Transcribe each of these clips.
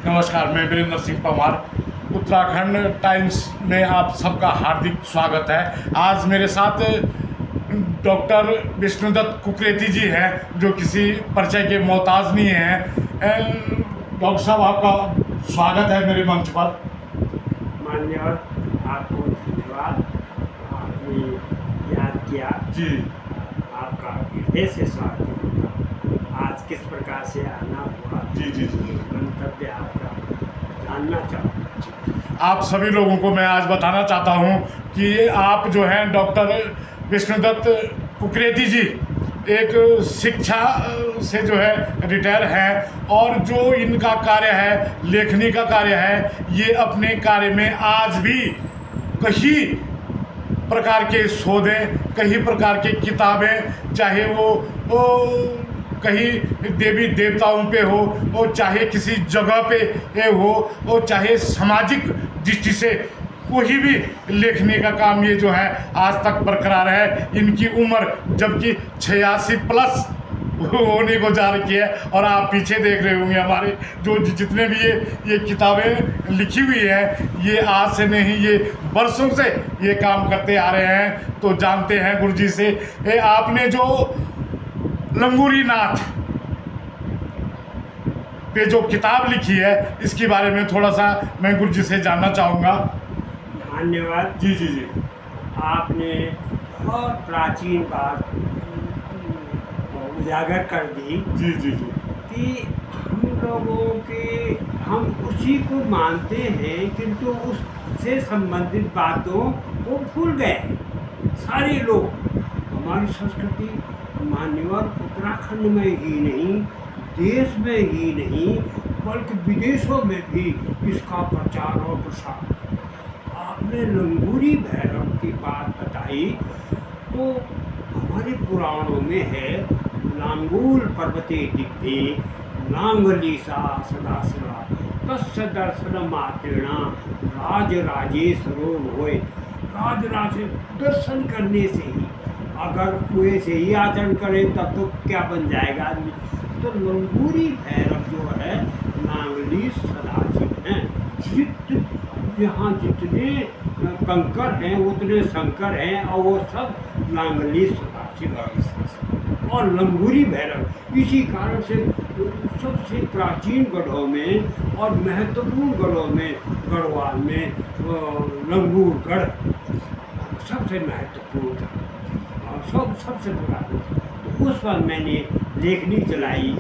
नमस्कार, मैं वीरेंद्र सिंह परमार। उत्तराखंड टाइम्स में आप सबका हार्दिक स्वागत है। आज मेरे साथ डॉक्टर विष्णुदत्त कुकरेती जी हैं, जो किसी परिचय के मोहताज नहीं हैं। डॉक्टर साहब, आपका स्वागत है मेरे मंच पर। मान्यवर, आपको धन्यवाद। आपने याद किया जी, आपका हृदय से स्वागत होगा। आज किस प्रकार से आना हुआ, जी जी जी, मंतव्य आपका जानना चाहूँगा। आप सभी लोगों को मैं आज बताना चाहता हूं कि आप जो हैं डॉक्टर विष्णुदत्त कुकरेती जी एक शिक्षा से जो है रिटायर हैं, और जो इनका कार्य है, लेखनी का कार्य है, ये अपने कार्य में आज भी कई प्रकार के शोधे, कई प्रकार की किताबें, चाहे वो कहीं देवी देवताओं पे हो, और चाहे किसी जगह पे हो, और चाहे सामाजिक दृष्टि से कोई भी लिखने का काम ये जो है आज तक बरकरार है। इनकी उम्र जबकि 86 प्लस होने को जा रही है, और आप पीछे देख रहे होंगे हमारे जो जितने भी ये किताबें लिखी हुई हैं, ये आज से नहीं, ये वर्षों से ये काम करते आ रहे हैं। तो जानते हैं गुरु जी से, आपने जो लंगूरी नाथ पे जो किताब लिखी है, इसके बारे में थोड़ा सा मैं गुरु जी से जानना चाहूँगा। धन्यवाद। जी जी जी, आपने बहुत प्राचीन बात उजागर कर दी जी जी जी, कि हम उसी को मानते हैं, किंतु उससे संबंधित बातों को भूल गए सारे लोग। हमारी संस्कृति मान्यवर उत्तराखंड में ही नहीं, देश में ही नहीं, बल्कि विदेशों में भी इसका प्रचार और प्रसार। आपने लंगूरी भैरव की बात बताई, तो हमारे पुराणों में है, लांगूल पर्वते दिव्ये लांगलीसा सदा सदा तस्य दर्शन मात्रेणा राजराजेश्वरो होय। राजराज दर्शन करने से ही, अगर कुएं से ही आचरण करे तब तो क्या बन जाएगा आदमी। तो लंगूरी भैरव जो है नांगली सदाशिव हैं। यहाँ जितने कंकर हैं उतने शंकर हैं, और वो सब नांगली सदाशिव और लंगूरी भैरव। इसी कारण से सबसे प्राचीन गढ़ों में और महत्वपूर्ण गढ़ों में, गढ़वाल में लंगूर गढ़ सबसे महत्वपूर्ण था और सबसे पुराना। तो उस पर मैंने लेखनी चलाई,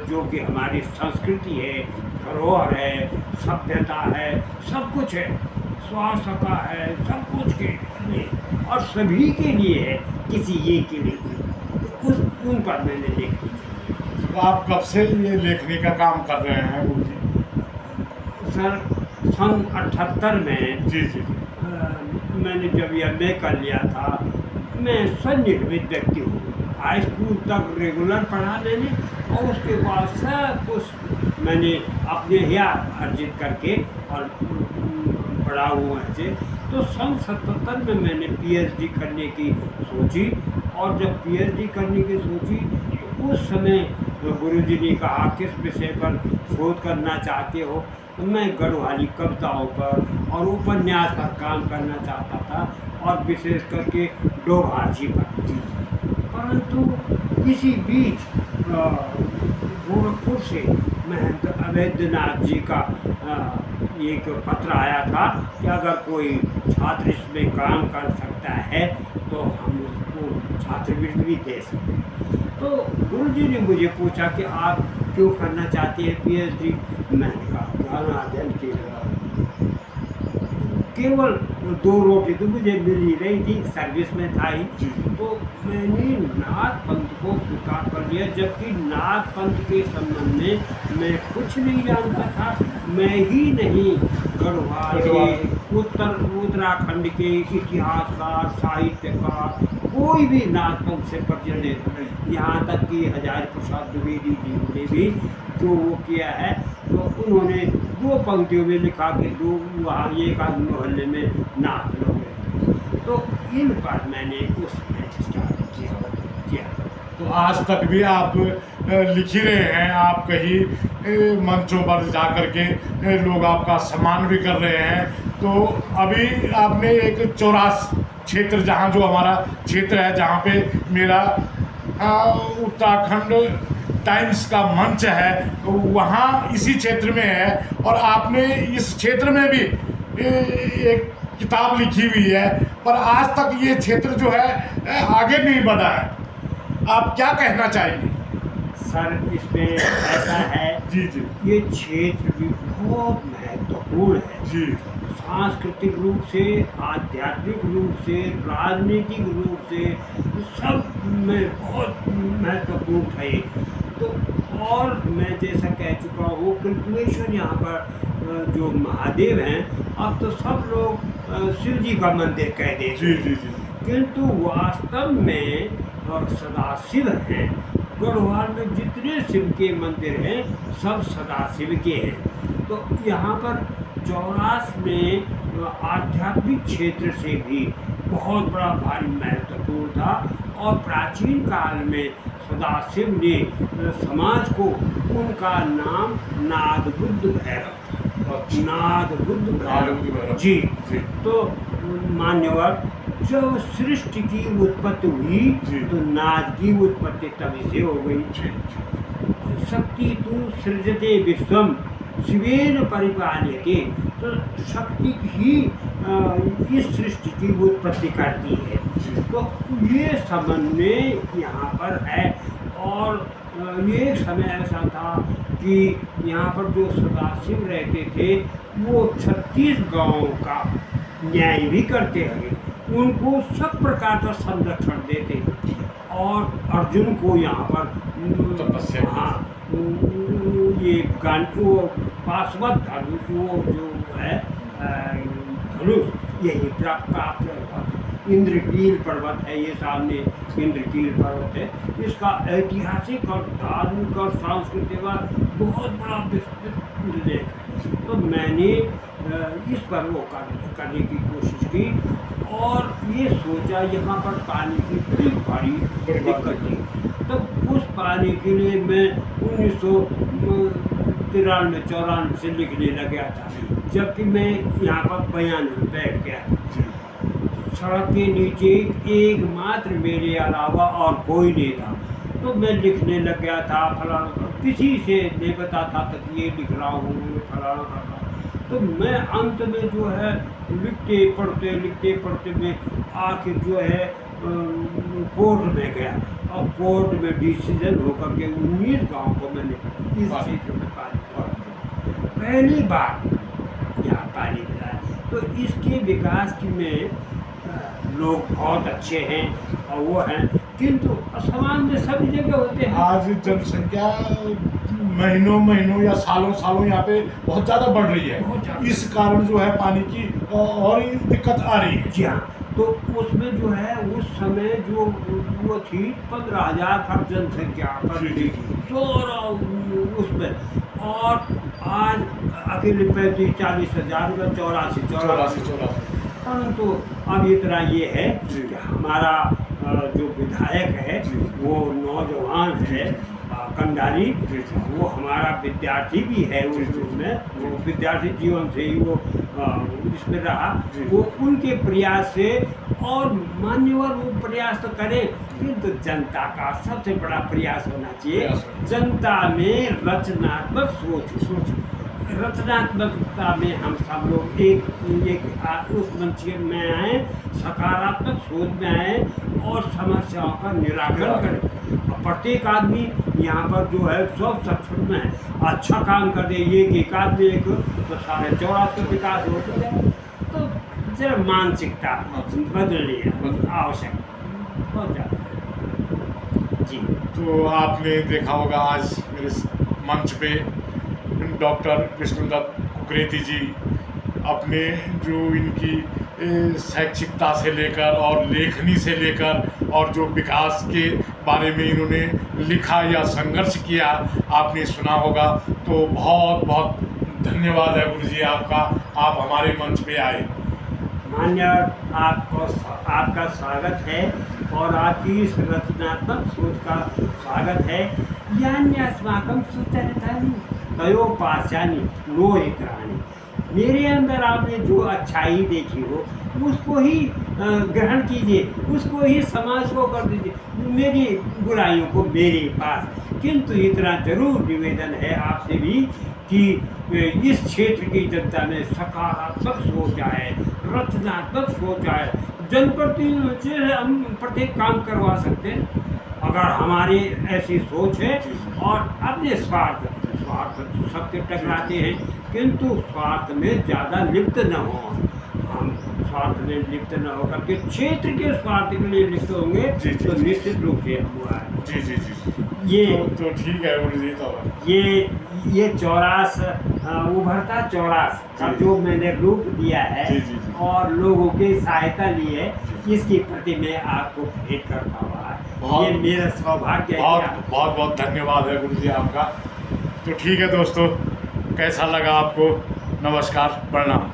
जो कि हमारी संस्कृति है, धरोहर है, सभ्यता है, सब कुछ है, स्वास्थ्य का है, सब कुछ के लिए और सभी के लिए है, किसी एक के लिए नहीं। तो उन पर मैंने लेखनी चलाई। तो आप कब से ये लेखनी का काम कर रहे हैं गुरु जी? सर, सन 78 में जी जी, मैंने जब MA कर लिया था। मैं स्वनिर्मित व्यक्ति हूँ। हाई स्कूल तक रेगुलर पढ़ा मैंने, और उसके बाद सब कुछ मैंने अपने ही अर्जित करके और पढ़ा हुआ है। तो सन 77 में मैंने PhD करने की सोची, और जब PhD करने की सोची तो उस समय गुरुजी ने कहा किस विषय पर शोध करना चाहते हो। तो मैं गढ़वाली कविताओं पर और उपन्यास पर काम करना चाहता था, और विशेष करके डोभाजी पर। परंतु इसी बीच गोरखपुर से महंत अवैधनाथ जी का एक पत्र आया था कि अगर कोई छात्र इसमें काम कर सकता है तो हम उसको छात्रवृत्ति भी दे सकते हैं। तो गुरुजी ने मुझे पूछा कि आप क्यों करना चाहते हैं PhD। मैंने कहा ज्ञानार्जन के केवल 2 रोटी तो मुझे मिल ही रही थी, सर्विस में था ही। तो मैंने नाथ पंथ को स्वीकार कर लिया, जबकि नाथ पंथ के संबंध में मैं कुछ नहीं जानता था। मैं ही नहीं, गढ़वाल के उत्तराखंड के इतिहासकार, साहित्यकार, कोई भी नाथ पंथ से परिचित नहीं। यहाँ तक कि हजारी प्रसाद द्विवेदी जी ने भी जो वो किया है, तो उन्होंने 2 पंक्तियों में लिखा कि 2 वहाँ एक आध मोहल्ले में नाथ लोग रहते। तो इन पर मैंने उस स्टार्ट किया। तो आज तक भी आप लिख ही रहे हैं। आप कहीं मंचों पर जा कर के लोग आपका सम्मान भी कर रहे हैं। तो अभी आपने एक चौरास क्षेत्र, जहाँ जो हमारा क्षेत्र है, जहाँ पे मेरा उत्तराखंड टाइम्स का मंच है, वहाँ इसी क्षेत्र में है। और आपने इस क्षेत्र में भी एक किताब लिखी हुई है, पर आज तक ये क्षेत्र जो है आगे नहीं बढ़ा है। आप क्या कहना चाहेंगे? सर, इसमें ऐसा है, जी जी ये क्षेत्र भी बहुत महत्वपूर्ण है। जी सांस्कृतिक रूप से, आध्यात्मिक रूप से, राजनीतिक रूप से, सब में बहुत महत्वपूर्ण है। तो और मैं जैसा कह चुका हूँ, कल्पेश्वर यहाँ पर जो महादेव हैं, अब तो सब लोग शिव जी का मंदिर कह देते जी हैं, जी जी किंतु वास्तव में सदाशिव हैं। गढ़वाल में जितने शिव के मंदिर हैं, सब सदाशिव के हैं। तो यहाँ पर चौरास में आध्यात्मिक क्षेत्र से भी बहुत बड़ा भारी महत्वपूर्ण था। और प्राचीन काल में सदाशिव ने समाज को, उनका नाम नादबुद्ध भैरव, नादबुद्ध भैरव जी। तो मान्यवर, जब सृष्टि की उत्पत्ति हुई तो नाद की उत्पत्ति तभी से हो गई। शक्ति तु सृजते विश्वम शिवेन परिपाल्यते। तो शक्ति ही इस सृष्टि की उत्पत्ति करती है। तो ये समन्वय यहाँ पर है। और ये समय ऐसा था कि यहाँ पर जो सदाशिव रहते थे, वो 36 गांवों का न्याय भी करते हैं, उनको सब प्रकार का संरक्षण देते थे। और अर्जुन को यहाँ पर हाँ, ये वो पाशवत धनुष, वो जो है धनुष, यही प्राप्त हुआ। इंद्रकील पर्वत है, ये सामने इंद्रकील पर्वत है। इसका ऐतिहासिक और धार्मिक और सांस्कृतिक बहुत बड़ा विस्तृत उल्लेख है। तो मैंने इस पर वो करने की कोशिश की और ये सोचा, यहाँ पर पानी की बड़ी भारी दिक्कत थी। तो उस पानी के लिए मैं 1993-94 से लिखने लग गया था, जबकि मैं यहाँ पर बयान में बैठ गया। सड़क के नीचे एकमात्र मेरे अलावा और कोई नहीं था। तो मैं लिखने लग गया था, फलाना, किसी से नहीं बताता था कि ये लिख रहा हूँ, फलाना करना। तो मैं अंत में जो है लिखते पढ़ते मैं आके जो है कोर्ट में गया। और कोर्ट में डिसीजन होकर के 19 गाँव को मैंने इस क्षेत्र में पानी पहली बार यहाँ पानी मिला। तो इसके विकास की में लोग बहुत अच्छे हैं और वो हैं, किंतु असमान में सभी जगह होते हैं। आज जनसंख्या महीनों या सालों यहाँ पे बहुत ज़्यादा बढ़ रही है। इस कारण जो है पानी की और दिक्कत आ रही है। जी हाँ। तो उसमें जो है उस समय जो वो थी 15,000 हर जनसंख्या पर थी, तो उसमें, और आज अकेले 35-40 हज़ार का 84। परंतु अब इतना ये है कि हमारा जो विधायक है वो नौजवान है, कंडारी, वो हमारा विद्यार्थी भी है। उसमें वो विद्यार्थी जीवन से ही वो इसमें रहा। वो उनके प्रयास से, और मान्यवर वो प्रयास तो करें, किंतु जनता का सबसे बड़ा प्रयास होना चाहिए। जनता में रचनात्मक सोच, रचनात्मकता में हम सब लोग एक उस मंच में आए, सकारात्मक सोच में आए और समस्याओं का निराकरण करें। और प्रत्येक आदमी यहाँ पर जो है सब सक्षम में अच्छा काम कर दे। ये एक आदमी एक तो 84 का विकास होता है। तो जरा मानसिकता बदलनी है आवश्यक, बहुत ज़्यादा जी। तो आपने देखा होगा आज मेरे मंच पे डॉक्टर विष्णुदत्त कुकरेती जी अपने जो इनकी शैक्षिकता से लेकर और लेखनी से लेकर और जो विकास के बारे में इन्होंने लिखा या संघर्ष किया, आपने सुना होगा। तो बहुत बहुत धन्यवाद है गुरु जी आपका, आप हमारे मंच पे आए। मान्य, आपका स्वागत है और आपकी इस रचनात्मक सोच का स्वागत है। यान्यस्माकं सुचरितानि तयोपास्यानि नो हितराणि। मेरे अंदर आपने जो अच्छाई देखी हो उसको ही ग्रहण कीजिए, उसको ही समाज को कर दीजिए, मेरी बुराइयों को मेरे पास। किंतु इतना जरूर निवेदन है आपसे भी कि इस क्षेत्र की जनता में सकारात्मक सोच आए, रचनात्मक सोच आए। जनप्रतिनिधियों से हम प्रत्येक काम करवा सकते हैं अगर हमारी ऐसी सोच है। और अपने स्वार्थ तो सबके टकराते हैं, किंतु स्वार्थ में ज़्यादा लिप्त न हो। हम स्वार्थ में लिप्त न होकर के क्षेत्र के स्वार्थ के लिए लिप्त होंगे तो निश्चित रूप से हुआ है। जी जी जी ये तो ठीक है गुरु जी। तो ये चौरास उभरता चौरास का जो मैंने रूप दिया है और लोगों की सहायता ली है, इसकी प्रति मैं आपको भेंट करता हुआ ये मेरा सौभाग्य है। बहुत बहुत धन्यवाद है गुरु जी आपका। तो ठीक है दोस्तों, कैसा लगा आपको? नमस्कार, प्रणाम।